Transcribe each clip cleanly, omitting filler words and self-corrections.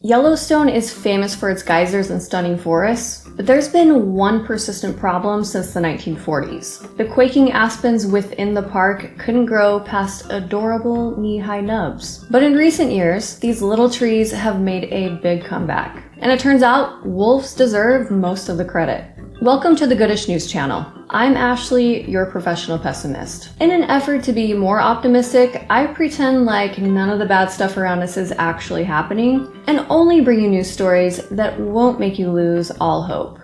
Yellowstone is famous for its geysers and stunning forests, but there's been one persistent problem since the 1940s. The quaking aspens within the park couldn't grow past adorable knee-high nubs. But in recent years, these little trees have made a big comeback. And it turns out, wolves deserve most of the credit. Welcome to the Goodish News channel. I'm Ashley, your professional pessimist. In an effort to be more optimistic, I pretend like none of the bad stuff around us is actually happening, and only bring you news stories that won't make you lose all hope.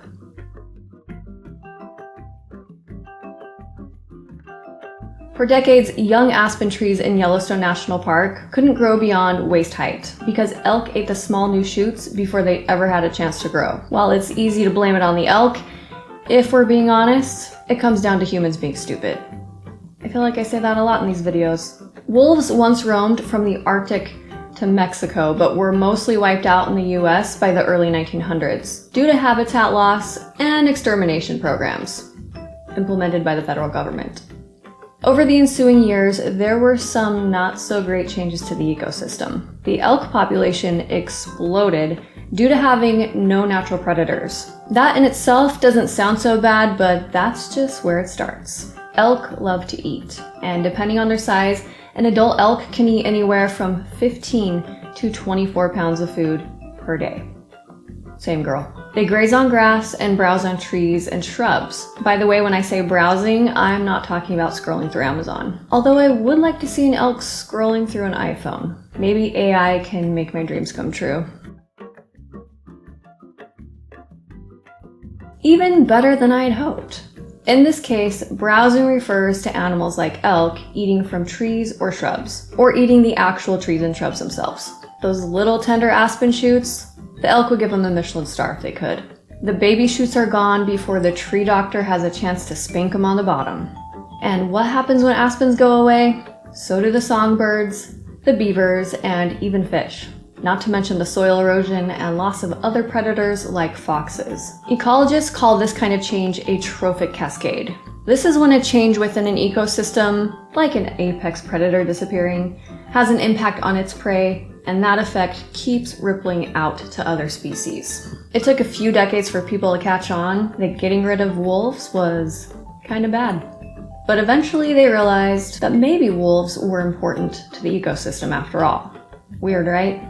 For decades, young aspen trees in Yellowstone National Park couldn't grow beyond waist height because elk ate the small new shoots before they ever had a chance to grow. While it's easy to blame it on the elk, if we're being honest, it comes down to humans being stupid. I feel like I say that a lot in these videos. Wolves once roamed from the Arctic to Mexico, but were mostly wiped out in the US by the early 1900s due to habitat loss and extermination programs implemented by the federal government. Over the ensuing years, there were some not so great changes to the ecosystem. The elk population exploded due to having no natural predators. That in itself doesn't sound so bad, but that's just where it starts. Elk love to eat, and depending on their size, an adult elk can eat anywhere from 15 to 24 pounds of food per day. Same girl. They graze on grass and browse on trees and shrubs. By the way, when I say browsing, I'm not talking about scrolling through Amazon. Although I would like to see an elk scrolling through an iPhone. Maybe AI can make my dreams come true. Even better than I had hoped. In this case, browsing refers to animals like elk eating from trees or shrubs, or eating the actual trees and shrubs themselves. Those little tender aspen shoots, the elk would give them the Michelin star if they could. The baby shoots are gone before the tree doctor has a chance to spank them on the bottom. And what happens when aspens go away? So do the songbirds, the beavers, and even fish. Not to mention the soil erosion and loss of other predators like foxes. Ecologists call this kind of change a trophic cascade. This is when a change within an ecosystem, like an apex predator disappearing, has an impact on its prey, and that effect keeps rippling out to other species. It took a few decades for people to catch on that getting rid of wolves was kind of bad. But eventually they realized that maybe wolves were important to the ecosystem after all. Weird, right?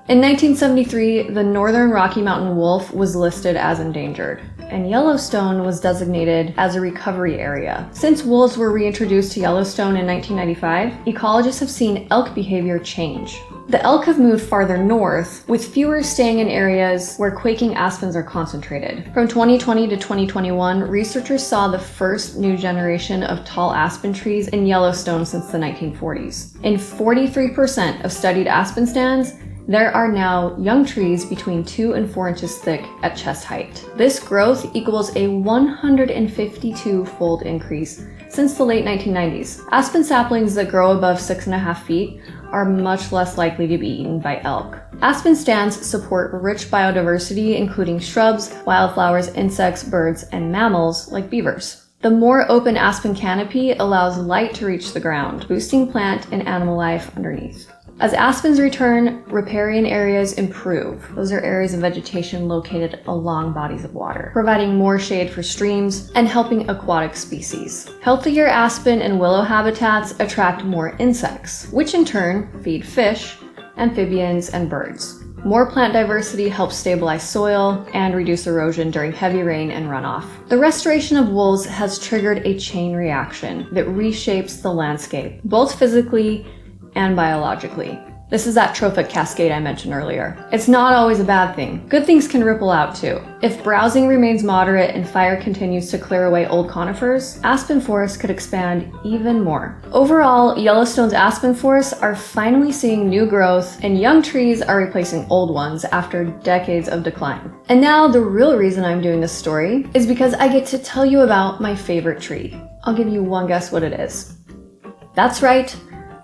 In 1973, the northern Rocky Mountain wolf was listed as endangered, and Yellowstone was designated as a recovery area. Since wolves were reintroduced to Yellowstone in 1995, ecologists have seen elk behavior change. The elk have moved farther north, with fewer staying in areas where quaking aspens are concentrated. From 2020 to 2021, researchers saw the first new generation of tall aspen trees in Yellowstone since the 1940s. In 43% of studied aspen stands, there are now young trees between 2 and 4 inches thick at chest height. This growth equals a 152-fold increase since the late 1990s. Aspen saplings that grow above 6.5 feet are much less likely to be eaten by elk. Aspen stands support rich biodiversity, including shrubs, wildflowers, insects, birds, and mammals like beavers. The more open aspen canopy allows light to reach the ground, boosting plant and animal life underneath. As aspens return, riparian areas improve. Those are areas of vegetation located along bodies of water, providing more shade for streams and helping aquatic species. Healthier aspen and willow habitats attract more insects, which in turn feed fish, amphibians, and birds. More plant diversity helps stabilize soil and reduce erosion during heavy rain and runoff. The restoration of wolves has triggered a chain reaction that reshapes the landscape, both physically and biologically. This is that trophic cascade I mentioned earlier. It's not always a bad thing. Good things can ripple out too. If browsing remains moderate and fire continues to clear away old conifers, aspen forests could expand even more. Overall, Yellowstone's aspen forests are finally seeing new growth, and young trees are replacing old ones after decades of decline. And now the real reason I'm doing this story is because I get to tell you about my favorite tree. I'll give you one guess what it is. That's right.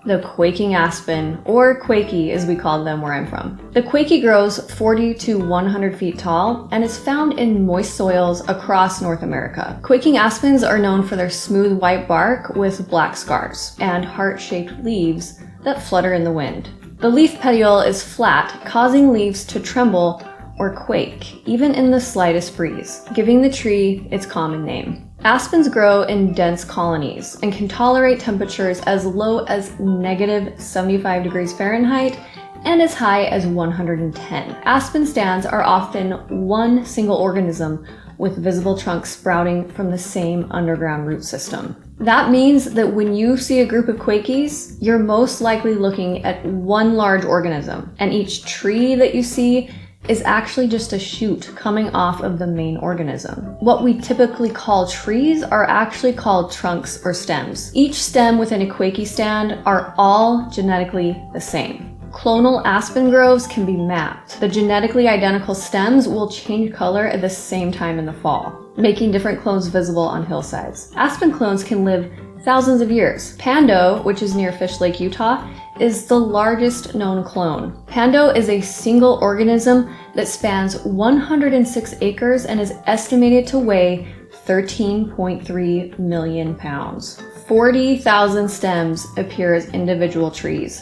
The quaking aspen, or Quakie as we call them where I'm from. The Quakie grows 40 to 100 feet tall and is found in moist soils across North America. Quaking aspens are known for their smooth white bark with black scars and heart-shaped leaves that flutter in the wind. The leaf petiole is flat, causing leaves to tremble or quake, even in the slightest breeze, giving the tree its common name. Aspens grow in dense colonies and can tolerate temperatures as low as -75 degrees Fahrenheit and as high as 110. Aspen stands are often one single organism with visible trunks sprouting from the same underground root system. That means that when you see a group of Quakies, you're most likely looking at one large organism, and each tree that you see is actually just a shoot coming off of the main organism. What we typically call trees are actually called trunks or stems. Each stem within a Quakie stand are all genetically the same. Clonal aspen groves can be mapped. The genetically identical stems will change color at the same time in the fall, making different clones visible on hillsides. Aspen clones can live thousands of years. Pando, which is near Fish Lake, Utah, is the largest known clone. Pando is a single organism that spans 106 acres and is estimated to weigh 13.3 million pounds. 40,000 stems appear as individual trees,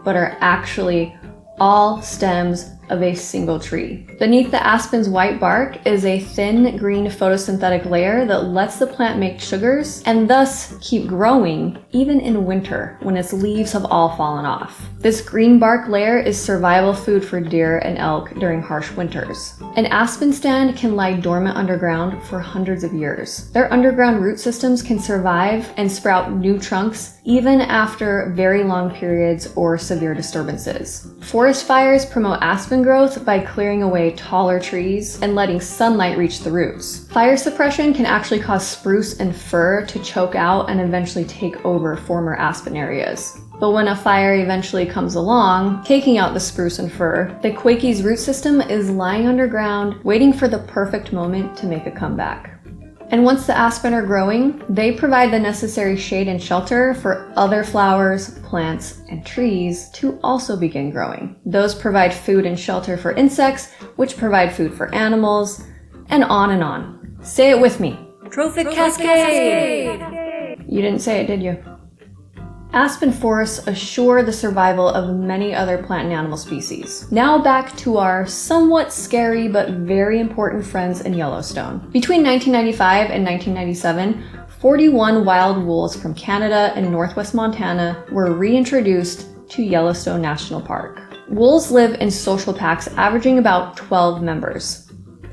but are actually all stems of a single tree. Beneath the aspen's white bark is a thin green photosynthetic layer that lets the plant make sugars and thus keep growing even in winter when its leaves have all fallen off. This green bark layer is survival food for deer and elk during harsh winters. An aspen stand can lie dormant underground for hundreds of years. Their underground root systems can survive and sprout new trunks even after very long periods or severe disturbances. Forest fires promote aspen growth by clearing away taller trees and letting sunlight reach the roots. Fire suppression can actually cause spruce and fir to choke out and eventually take over former aspen areas. But when a fire eventually comes along, taking out the spruce and fir, the Quakie's root system is lying underground, waiting for the perfect moment to make a comeback. And once the aspen are growing, they provide the necessary shade and shelter for other flowers, plants, and trees to also begin growing. Those provide food and shelter for insects, which provide food for animals, and on and on. Say it with me. Trophic Cascade! You didn't say it, did you? Aspen forests assure the survival of many other plant and animal species. Now back to our somewhat scary but very important friends in Yellowstone. Between 1995 and 1997, 41 wild wolves from Canada and northwest Montana were reintroduced to Yellowstone National Park. Wolves live in social packs averaging about 12 members.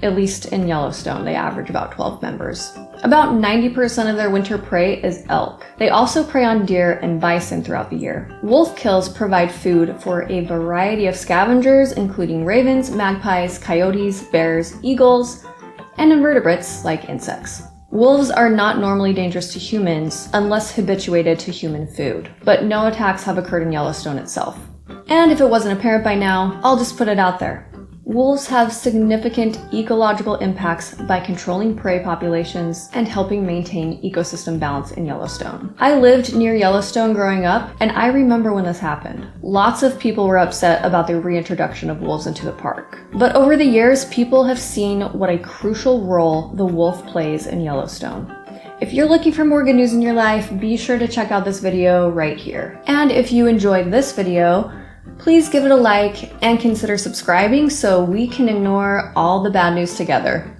At least in Yellowstone, they average about 12 members. About 90% of their winter prey is elk. They also prey on deer and bison throughout the year. Wolf kills provide food for a variety of scavengers, including ravens, magpies, coyotes, bears, eagles, and invertebrates like insects. Wolves are not normally dangerous to humans unless habituated to human food, but no attacks have occurred in Yellowstone itself. And if it wasn't apparent by now, I'll just put it out there. Wolves have significant ecological impacts by controlling prey populations and helping maintain ecosystem balance in Yellowstone. I lived near Yellowstone growing up, and I remember when this happened. Lots of people were upset about the reintroduction of wolves into the park. But over the years, people have seen what a crucial role the wolf plays in Yellowstone. If you're looking for more good news in your life, be sure to check out this video right here. And if you enjoyed this video, please give it a like and consider subscribing so we can ignore all the bad news together.